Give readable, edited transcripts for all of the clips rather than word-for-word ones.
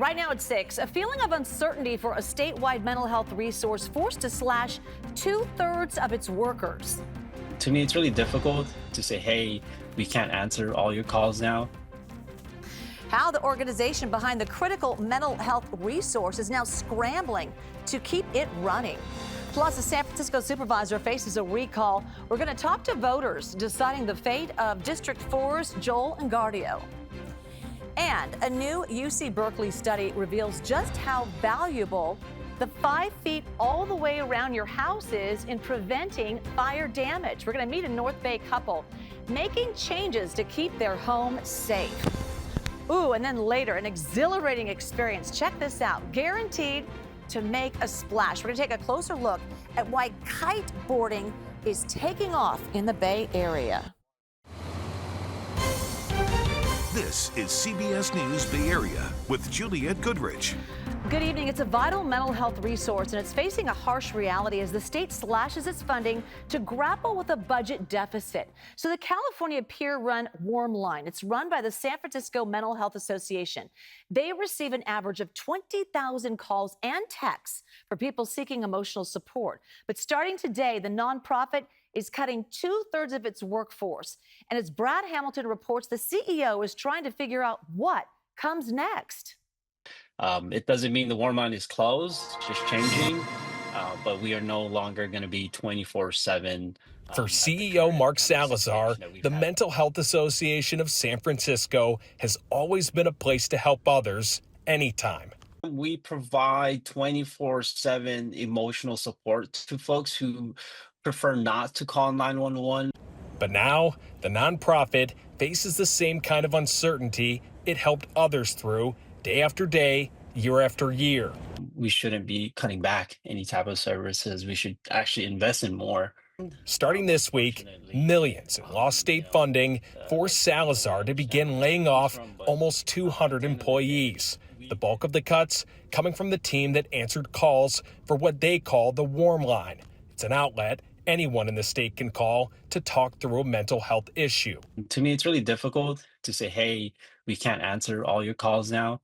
right now at 6, a feeling of uncertainty for a statewide mental health resource forced to slash 2/3 of its workers. To me, it's really difficult to say, hey, we can't answer all your calls now. How the organization behind the critical mental health resource is now scrambling to keep it running. Plus, a San Francisco supervisor faces a recall. We're going to talk to voters deciding the fate of District 4's Joel Engardio. And a new UC Berkeley study reveals just how valuable the 5 feet all the way around your house is in preventing fire damage. We're going to meet a North Bay couple making changes to keep their home safe. Ooh, and then later, an exhilarating experience. Check this out. Guaranteed to make a splash. We're going to take a closer look at why kite boarding is taking off in the Bay Area. This is CBS News Bay Area with Juliette Goodrich. Good evening. It's a vital mental health resource, and it's facing a harsh reality as the state slashes its funding to grapple with a budget deficit. So the California peer-run Warmline, it's run by the San Francisco Mental Health Association. They receive an average of 20,000 calls and texts for people seeking emotional support. But starting today, the nonprofit is cutting 2/3 of its workforce. And as Brad Hamilton reports, the CEO is trying to figure out what comes next. It doesn't mean the Warmline is closed, it's just changing, but we are no longer going to be 24/7. For CEO Mark Salazar, the Mental Health Association of San Francisco has always been a place to help others anytime. We provide 24/7 emotional support to folks who prefer not to call 911. But now, the nonprofit faces the same kind of uncertainty it helped others through day after day, year after year. We shouldn't be cutting back any type of services. We should actually invest in more. Starting this week, millions in lost state funding forced Salazar to begin laying off almost 200 employees. The bulk of the cuts coming from the team that answered calls for what they call the Warmline. It's an outlet anyone in the state can call to talk through a mental health issue. To me, it's really difficult to say, hey, we can't answer all your calls now,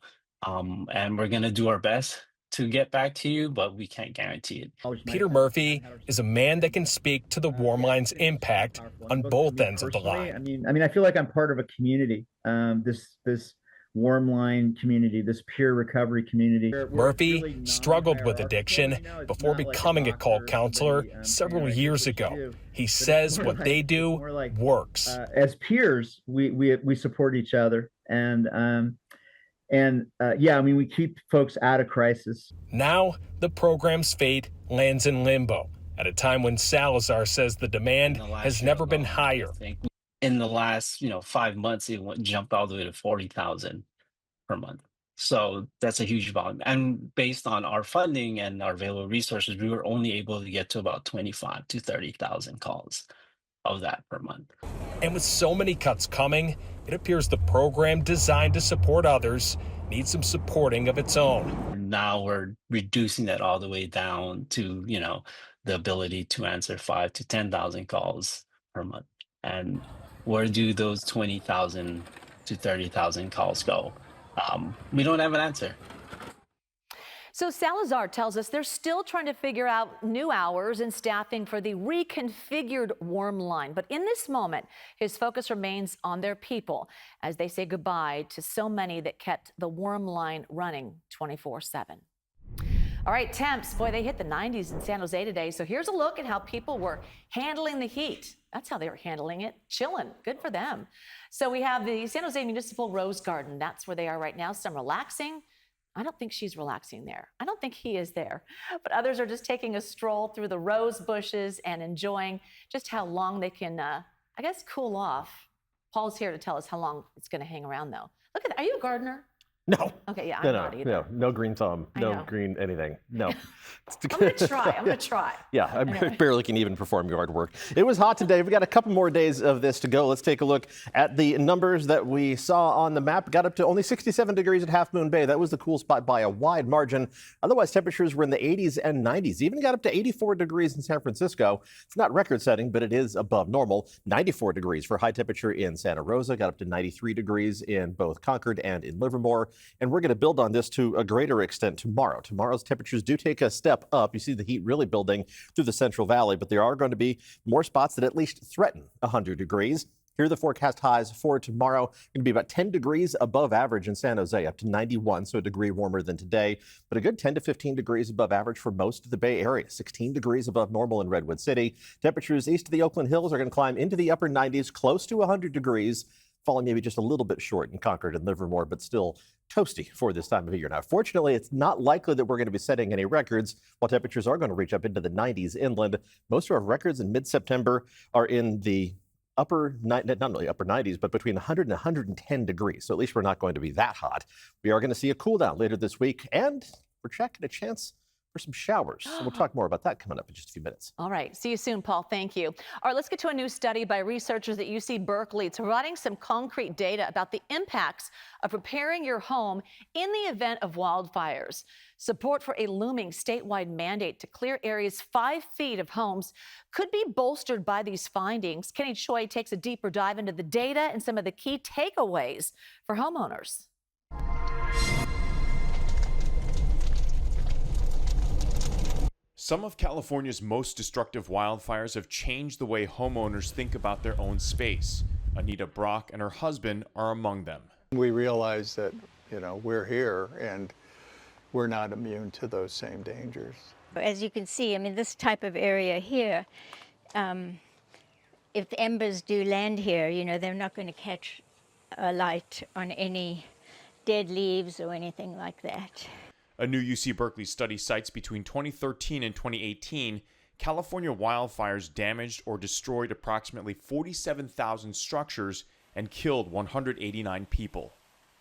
and we're going to do our best to get back to you, but we can't guarantee it. Peter Murphy is a man that can speak to the Warmline's impact on both ends of the line. I mean, I feel like I'm part of a community, this Warmline community, this peer recovery community. Murphy struggled with addiction before becoming a call counselor several years ago. He says what they do works. As peers, we support each other, and yeah, I mean, we keep folks out of crisis. Now the program's fate lands in limbo at a time when Salazar says the demand has never been higher. In the last, 5 months, it jumped all the way to 40,000 per month. So that's a huge volume. And based on our funding and our available resources, we were only able to get to about 25 to 30,000 calls of that per month. And with so many cuts coming, it appears the program designed to support others needs some supporting of its own. Now we're reducing that all the way down to, the ability to answer 5 to 10,000 calls per month. And where do those 20,000 to 30,000 calls go? We don't have an answer. So Salazar tells us they're still trying to figure out new hours and staffing for the reconfigured Warmline. But in this moment, his focus remains on their people as they say goodbye to so many that kept the Warmline running 24/7. All right, temps, boy, they hit the 90s in San Jose today. So here's a look at how people were handling the heat. That's how they were handling it, chilling. Good for them. So we have the San Jose Municipal Rose Garden. That's where they are right now. Some relaxing. I don't think she's relaxing there. I don't think he is there. But others are just taking a stroll through the rose bushes and enjoying just how long they can, cool off. Paul's here to tell us how long it's going to hang around, though. Look at that. Are you a gardener? No. Okay, yeah, No, I'm not either. no green thumb, no green anything. No. I'm going to try. I'm going to try. Yeah, I barely can even perform yard work. It was hot today. We got a couple more days of this to go. Let's take a look at the numbers that we saw on the map. Got up to only 67 degrees at Half Moon Bay. That was the cool spot by a wide margin. Otherwise, temperatures were in the 80s and 90s. Even got up to 84 degrees in San Francisco. It's not record setting, but it is above normal. 94 degrees for high temperature in Santa Rosa. Got up to 93 degrees in both Concord and in Livermore. And we're going to build on this to a greater extent tomorrow. Tomorrow's temperatures do take a step up. You see the heat really building through the Central Valley, but there are going to be more spots that at least threaten 100 degrees. Here are the forecast highs for tomorrow. Going to be about 10 degrees above average in San Jose, up to 91, so a degree warmer than today, but a good 10 to 15 degrees above average for most of the Bay Area, 16 degrees above normal in Redwood City. Temperatures east of the Oakland Hills are going to climb into the upper 90s, close to 100 degrees, falling maybe just a little bit short in Concord and Livermore, but still toasty for this time of year. Now, fortunately, it's not likely that we're going to be setting any records, while temperatures are going to reach up into the 90s inland. Most of our records in mid-September are in the not only upper 90s, but between 100 and 110 degrees. So at least we're not going to be that hot. We are going to see a cool down later this week, and we're checking a chance for some showers. So we'll talk more about that coming up in just a few minutes. All right. See you soon, Paul. Thank you. All right, let's get to a new study by researchers at UC Berkeley. It's providing some concrete data about the impacts of preparing your home in the event of wildfires. Support for a looming statewide mandate to clear areas 5 feet of homes could be bolstered by these findings. Kenny Choi takes a deeper dive into the data and some of the key takeaways for homeowners. Some of California's most destructive wildfires have changed the way homeowners think about their own space. Anita Brock and her husband are among them. We realize that, we're here and we're not immune to those same dangers. As you can see, this type of area here, if the embers do land here, they're not going to catch a light on any dead leaves or anything like that. A new UC Berkeley study cites between 2013 and 2018, California wildfires damaged or destroyed approximately 47,000 structures and killed 189 people.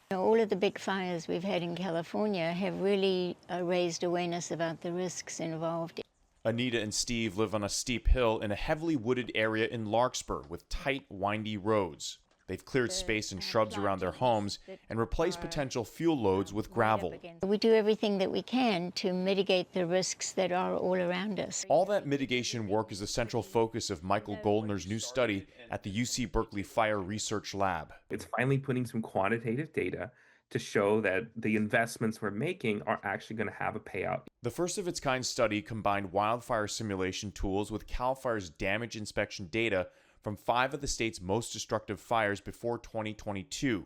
All of the big fires we've had in California have really raised awareness about the risks involved. Anita and Steve live on a steep hill in a heavily wooded area in Larkspur with tight, windy roads. They've cleared space and shrubs around their homes and replaced potential fuel loads with gravel. We do everything that we can to mitigate the risks that are all around us. All that mitigation work is the central focus of Michael Goldner's new study at the UC Berkeley Fire Research Lab. It's finally putting some quantitative data to show that the investments we're making are actually going to have a payout. The first of its kind study combined wildfire simulation tools with CAL FIRE's damage inspection data from 5 of the state's most destructive fires before 2022.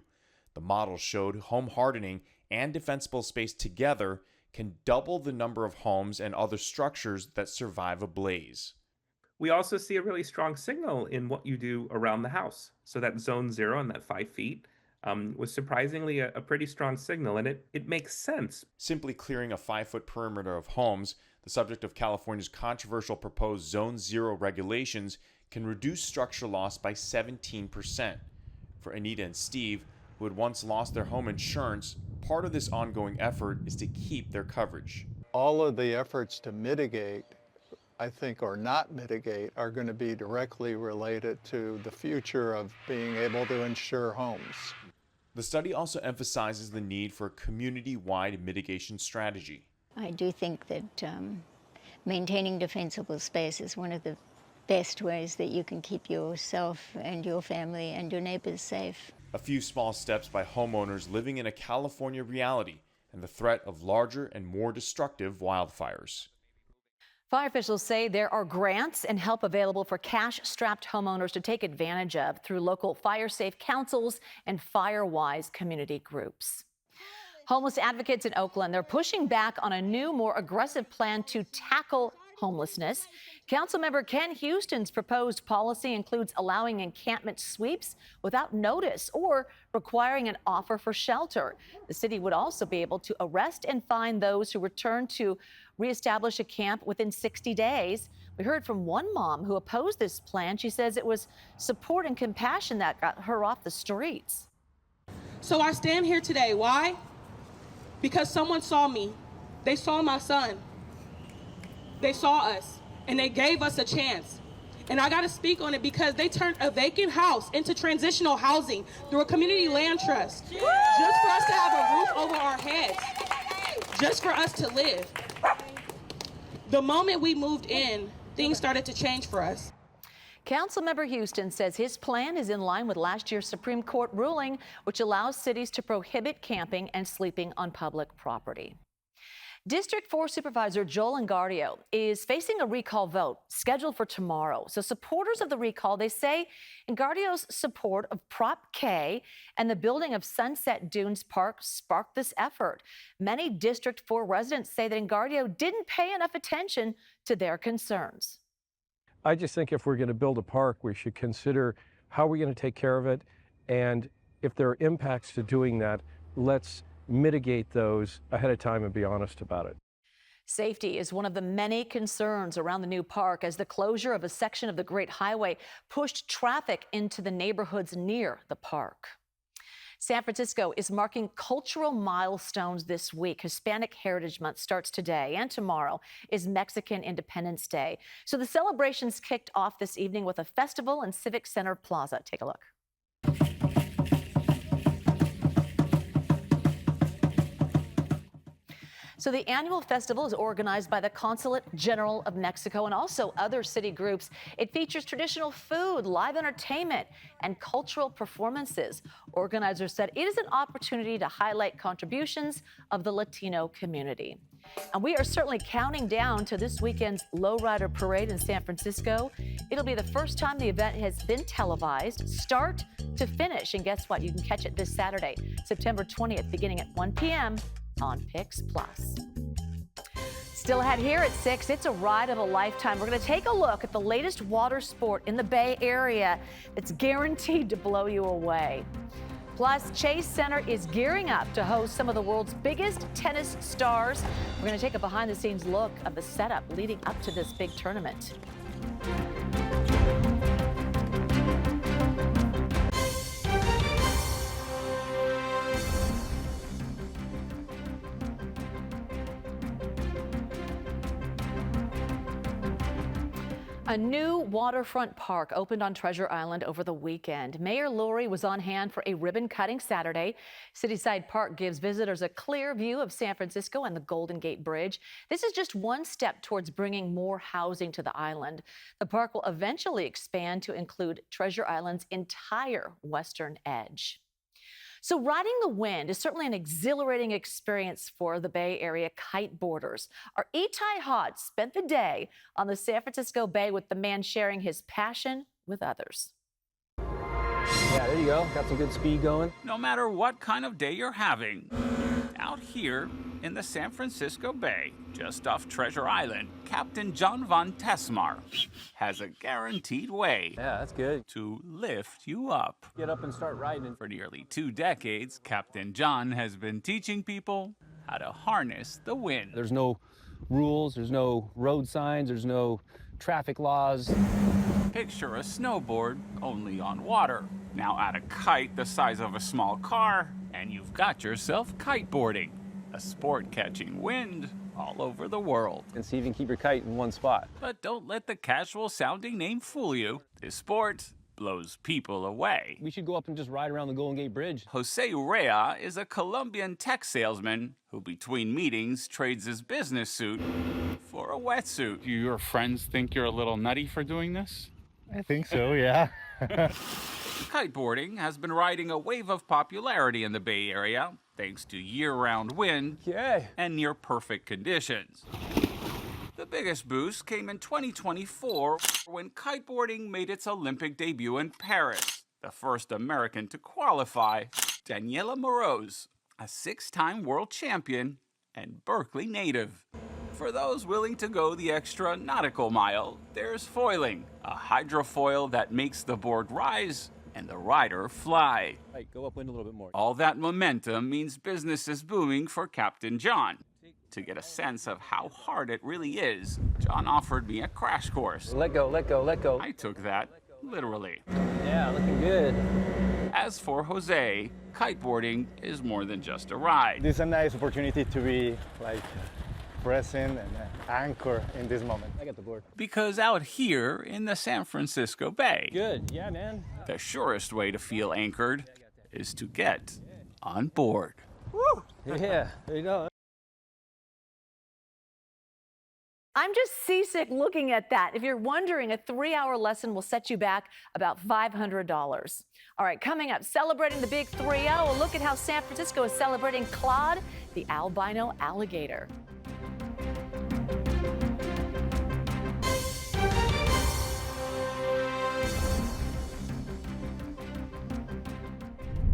The model showed home hardening and defensible space together can double the number of homes and other structures that survive a blaze. We also see a really strong signal in what you do around the house. So that zone 0 and that 5 feet was surprisingly a pretty strong signal, and it makes sense. Simply clearing a 5-foot perimeter of homes, the subject of California's controversial proposed Zone 0 regulations, can reduce structure loss by 17%. For Anita and Steve, who had once lost their home insurance, part of this ongoing effort is to keep their coverage. All of the efforts to mitigate, I think, or not mitigate, are going to be directly related to the future of being able to insure homes. The study also emphasizes the need for a community-wide mitigation strategy. I do think that maintaining defensible space is one of the best ways that you can keep yourself and your family and your neighbors safe. A few small steps by homeowners living in a California reality and the threat of larger and more destructive wildfires. Fire officials say there are grants and help available for cash-strapped homeowners to take advantage of through local fire-safe councils and fire-wise community groups. Homeless advocates in Oakland, they're pushing back on a new, more aggressive plan to tackle homelessness. Councilmember Ken Houston's proposed policy includes allowing encampment sweeps without notice or requiring an offer for shelter. The city would also be able to arrest and fine those who return to reestablish a camp within 60 days. We heard from one mom who opposed this plan. She says it was support and compassion that got her off the streets. So I stand here today. Why? Because someone saw me. They saw my son. They saw us and they gave us a chance. And I got to speak on it because they turned a vacant house into transitional housing through a community land trust just for us to have a roof over our heads, just for us to live. The moment we moved in, things started to change for us. Councilmember Houston says his plan is in line with last year's Supreme Court ruling, which allows cities to prohibit camping and sleeping on public property. District 4 Supervisor Joel Engardio is facing a recall vote scheduled for tomorrow. So supporters of the recall, they say Engardio's support of Prop K and the building of Sunset Dunes Park sparked this effort. Many District 4 residents say that Engardio didn't pay enough attention to their concerns. I just think if we're going to build a park, we should consider how we're going to take care of it. And if there are impacts to doing that, let's mitigate those ahead of time and be honest about it. Safety is one of the many concerns around the new park as the closure of a section of the Great Highway pushed traffic into the neighborhoods near the park. San Francisco is marking cultural milestones this week. Hispanic Heritage Month starts today, and tomorrow is Mexican Independence Day. So the celebrations kicked off this evening with a festival in Civic Center Plaza. Take a look. So the annual festival is organized by the Consulate General of Mexico and also other city groups. It features traditional food, live entertainment, and cultural performances. Organizers said it is an opportunity to highlight contributions of the Latino community. And we are certainly counting down to this weekend's Lowrider Parade in San Francisco. It'll be the first time the event has been televised, start to finish. And guess what? You can catch it this Saturday, September 20th, beginning at 1 p.m. on Pix Plus. Still ahead here at 6, it's a ride of a lifetime. We're going to take a look at the latest water sport in the Bay Area that's guaranteed to blow you away. Plus, Chase Center is gearing up to host some of the world's biggest tennis stars. We're going to take a behind-the-scenes look of the setup leading up to this big tournament. A new waterfront park opened on Treasure Island over the weekend. Mayor Lurie was on hand for a ribbon-cutting Saturday. Cityside Park gives visitors a clear view of San Francisco and the Golden Gate Bridge. This is just one step towards bringing more housing to the island. The park will eventually expand to include Treasure Island's entire western edge. So riding the wind is certainly an exhilarating experience for the Bay Area kite boarders. Our Itai Hod spent the day on the San Francisco Bay with the man sharing his passion with others. Yeah, there you go. Got some good speed going. No matter what kind of day you're having, out here in the San Francisco Bay, just off Treasure Island, Captain John Van Tesmar has a guaranteed way that's good. to lift you up. Get up and start riding. For nearly 2 decades, Captain John has been teaching people how to harness the wind. There's no rules, there's no road signs, there's no traffic laws. Picture a snowboard only on water. Now add a kite the size of a small car, and you've got yourself kiteboarding, a sport catching wind all over the world. And so you can keep your kite in one spot. But don't let the casual sounding name fool you. This sport blows people away. We should go up and just ride around the Golden Gate Bridge. Jose Urrea is a Colombian tech salesman who between meetings trades his business suit for a wetsuit. Do your friends think you're a little nutty for doing this? I think so, yeah. Kiteboarding has been riding a wave of popularity in the Bay Area thanks to year-round wind and near-perfect conditions. The biggest boost came in 2024 when kiteboarding made its Olympic debut in Paris. The first American to qualify, Daniela Moroz, a 6-time world champion and Berkeley native. For those willing to go the extra nautical mile, there's foiling, a hydrofoil that makes the board rise and the rider fly. Right, go upwind a little bit more. All that momentum means business is booming for Captain John. To get a sense of how hard it really is, John offered me a crash course. Let go, let go, let go. I took that literally. Yeah, looking good. As for Jose, kiteboarding is more than just a ride. This is a nice opportunity to be like present and anchor in this moment. I got the board. Because out here in the San Francisco Bay, Good, yeah, man. the surest way to feel anchored is to get on board. Woo! Yeah, there you go. I'm just seasick looking at that. If you're wondering, a 3-hour lesson will set you back about $500. All right, coming up, celebrating the big 3-0, a look at how San Francisco is celebrating Claude, the albino alligator.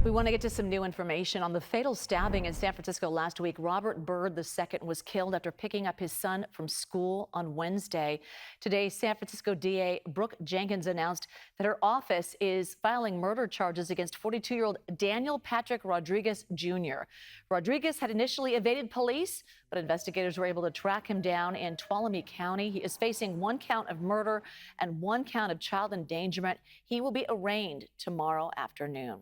We want to get to some new information on the fatal stabbing in San Francisco last week. Robert Byrd II was killed after picking up his son from school on Wednesday. Today, San Francisco DA Brooke Jenkins announced that her office is filing murder charges against 42-year-old Daniel Patrick Rodriguez Jr. Rodriguez had initially evaded police, but investigators were able to track him down in Tuolumne County. He is facing 1 count of murder and 1 count of child endangerment. He will be arraigned tomorrow afternoon.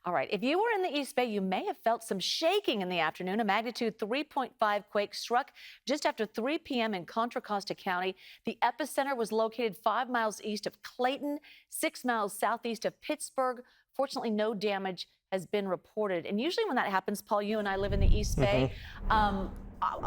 All right, if you were in the East Bay, you may have felt some shaking in the afternoon. A magnitude 3.5 quake struck just after 3 p.m. in Contra Costa County. The epicenter was located 5 miles east of Clayton, 6 miles southeast of Pittsburgh. Fortunately, no damage has been reported. And usually when that happens, Paul, you and I live in the East Bay.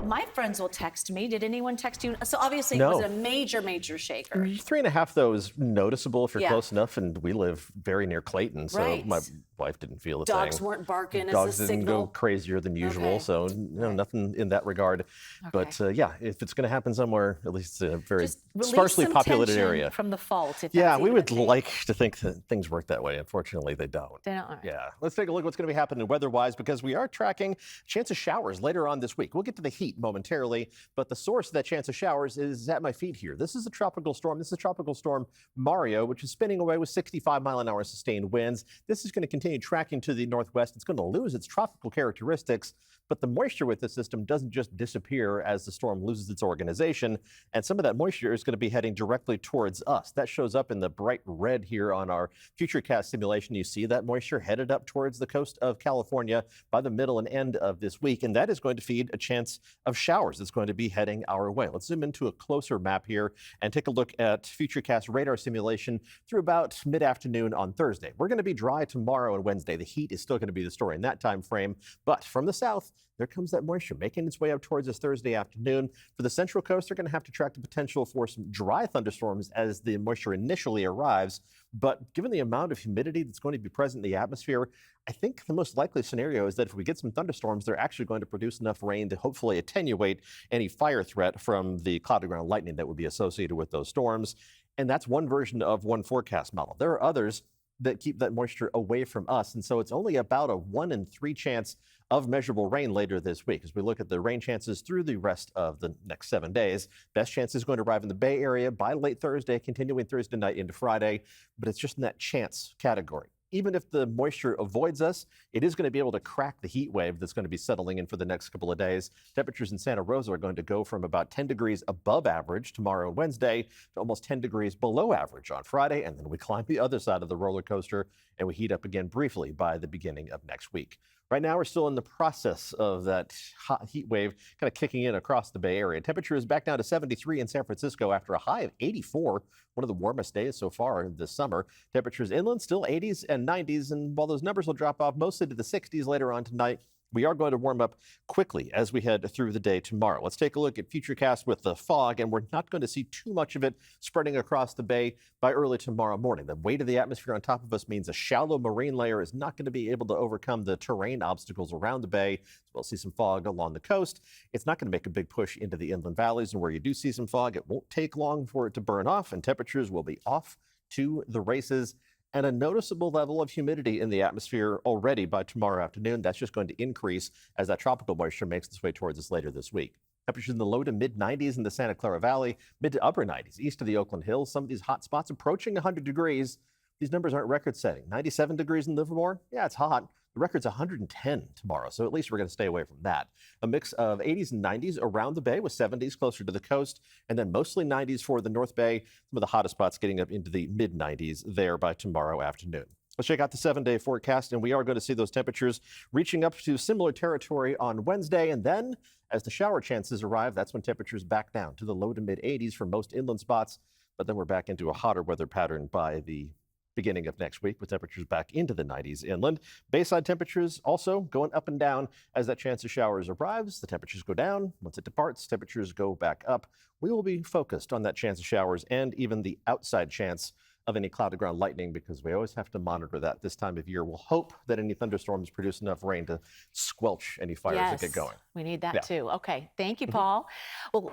My friends will text me. Did anyone text you? So obviously No. it was a major shaker. 3.5, though, is noticeable if you're Yeah. close enough, and we live very near Clayton, so Right. my wife didn't feel a Dogs thing. weren't barking Dogs as a didn't go signal. crazier than usual, so nothing in that regard. But yeah, if it's going to happen somewhere, at least a very Release sparsely some populated tension area. from the fault. If Yeah, that's we even would a thing. like to think that things work that way. Unfortunately, they don't. They don't. All right. Yeah, let's take a look at what's going to be happening weather-wise, because we are tracking chance of showers later on this week. We'll get to the heat momentarily, but the source of that chance of showers is at my feet here. This is a tropical storm. This is Tropical Storm Mario, which is spinning away with 65-mile-an-hour sustained winds. This is going to continue tracking to the northwest. It's going to lose its tropical characteristics, but the moisture with the system doesn't just disappear as the storm loses its organization, and some of that moisture is going to be heading directly towards us. That shows up in the bright red here on our Futurecast simulation. You see that moisture headed up towards the coast of California by the middle and end of this week, and that is going to feed a chance of showers that's going to be heading our way. Let's zoom into a closer map here and take a look at Futurecast radar simulation through about mid-afternoon on Thursday. We're going to be dry tomorrow and Wednesday. The heat is still going to be the story in that time frame, but from the south, there comes that moisture making its way up towards us Thursday afternoon. For the central coast, they're going to have to track the potential for some dry thunderstorms as the moisture initially arrives. But given the amount of humidity that's going to be present in the atmosphere, I think the most likely scenario is that if we get some thunderstorms, they're actually going to produce enough rain to hopefully attenuate any fire threat from the cloud ground lightning that would be associated with those storms. And that's one version of one forecast model. There are others that keep that moisture away from us. And so it's only about a 1 in 3 chance of measurable rain later this week. As we look at the rain chances through the rest of the next 7 days, best chance is going to arrive in the Bay Area by late Thursday, continuing Thursday night into Friday, but it's just in that chance category. Even if the moisture avoids us, it is going to be able to crack the heat wave that's going to be settling in for the next couple of days. Temperatures in Santa Rosa are going to go from about 10 degrees above average tomorrow and Wednesday to almost 10 degrees below average on Friday. And then we climb the other side of the roller coaster and we heat up again briefly by the beginning of next week. Right now, we're still in the process of that hot heat wave kind of kicking in across the Bay Area. Temperature is back down to 73 in San Francisco after a high of 84, one of the warmest days so far this summer. Temperatures inland still 80s and 90s, and while those numbers will drop off mostly to the 60s later on tonight, we are going to warm up quickly as we head through the day tomorrow. Let's take a look at Futurecast with the fog, and we're not going to see too much of it spreading across the bay by early tomorrow morning. The weight of the atmosphere on top of us means a shallow marine layer is not going to be able to overcome the terrain obstacles around the bay. So we'll see some fog along the coast. It's not going to make a big push into the inland valleys, and where you do see some fog, it won't take long for it to burn off, and temperatures will be off to the races. And a noticeable level of humidity in the atmosphere already by tomorrow afternoon. That's just going to increase as that tropical moisture makes its way towards us later this week. Temperatures in the low to mid 90s in the Santa Clara Valley, mid to upper 90s east of the Oakland Hills. Some of these hot spots approaching 100 degrees. These numbers aren't record setting. 97 degrees in Livermore. Yeah, it's hot. The record's 110 tomorrow, so at least we're going to stay away from that. A mix of 80s and 90s around the bay with 70s closer to the coast, and then mostly 90s for the North Bay. Some of the hottest spots getting up into the mid 90s there by tomorrow afternoon. Let's check out the 7-day forecast, and we are going to see those temperatures reaching up to similar territory on Wednesday. And then as the shower chances arrive, that's when temperatures back down to the low to mid 80s for most inland spots. But then we're back into a hotter weather pattern by the beginning of next week, with temperatures back into the 90s inland. Bayside temperatures also going up and down as that chance of showers arrives. The temperatures go down. Once it departs, temperatures go back up. We will be focused on that chance of showers and even the outside chance of any cloud to ground lightning, because we always have to monitor that this time of year. We'll hope that any thunderstorms produce enough rain to squelch any fires that get going. We need that too. Okay, thank you, Paul. Well,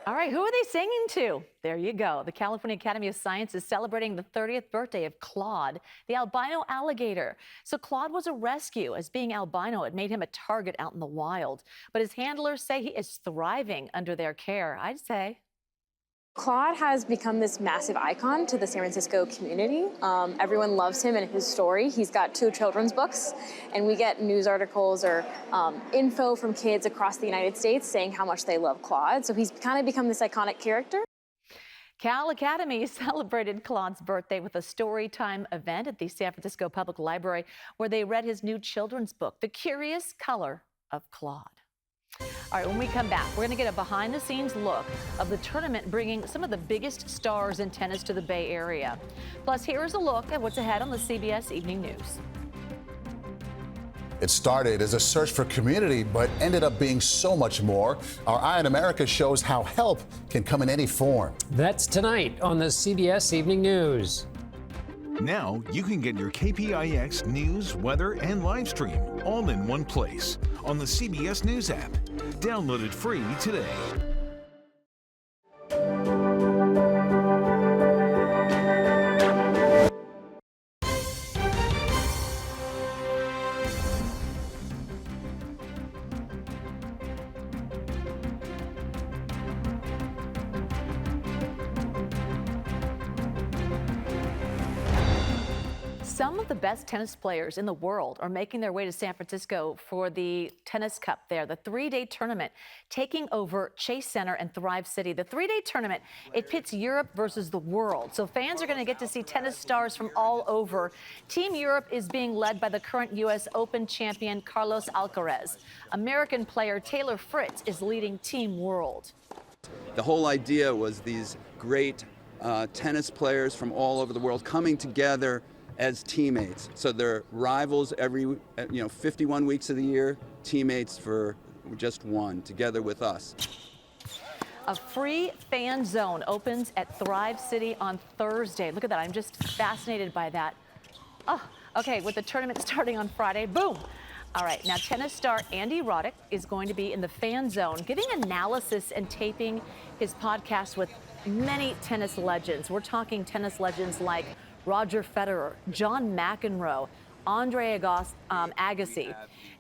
all right, who are they singing to? There you go. The California Academy of Science is celebrating the 30th birthday of Claude, the albino alligator. So Claude was a rescue. As being albino, it made him a target out in the wild. But his handlers say he is thriving under their care, I'd say. Claude has become this massive icon to the San Francisco community. Everyone loves him and his story. He's got 2 children's books, and we get news articles or info from kids across the United States saying how much they love Claude. So he's kind of become this iconic character. Cal Academy celebrated Claude's birthday with a story time event at the San Francisco Public Library, where they read his new children's book, The Curious Color of Claude. All right, when we come back, we're going to get a behind-the-scenes look of the tournament bringing some of the biggest stars in tennis to the Bay Area. Plus, here's a look at what's ahead on the CBS Evening News. It started as a search for community, but ended up being so much more. Our Eye on America shows how help can come in any form. That's tonight on the CBS Evening News. Now you can get your KPIX news, weather, and live stream all in one place on the CBS News app. Download it free today. Some of the best tennis players in the world are making their way to San Francisco for the Tennis Cup there, the 3-day tournament taking over Chase Center and Thrive City. The 3-day tournament, it pits Europe versus the world. So fans are going to get to see tennis stars from all over. Team Europe is being led by the current U.S. Open champion Carlos Alcaraz. American player Taylor Fritz is leading Team World. The whole idea was these great tennis players from all over the world coming together as teammates. So they're rivals every 51 weeks of the year, teammates for just one, together with us. A free fan zone opens at Thrive City on Thursday. Look at that, I'm just fascinated by that. Oh, okay, with the tournament starting on Friday, boom. All right, now tennis star Andy Roddick is going to be in the fan zone, giving analysis and taping his podcast with many tennis legends. We're talking tennis legends like Roger Federer, John McEnroe, Andre Agassi.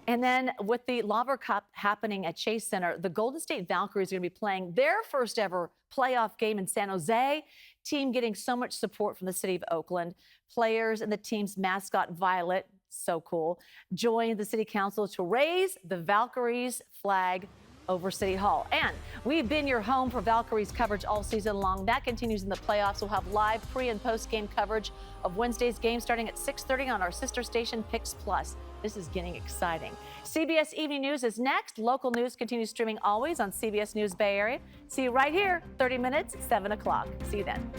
And then with the Laver Cup happening at Chase Center, the Golden State Valkyries are going to be playing their first ever playoff game in San Jose. Team getting so much support from the city of Oakland. Players and the team's mascot, Violet, so cool, joined the city council to raise the Valkyries flag over City Hall. And we've been your home for Valkyries coverage all season long. That continues in the playoffs. We'll have live pre- and post-game coverage of Wednesday's game starting at 6:30 on our sister station, Pix Plus. This is getting exciting. CBS Evening News is next. Local news continues streaming always on CBS News Bay Area. See you right here, 30 minutes, 7 o'clock. See you then.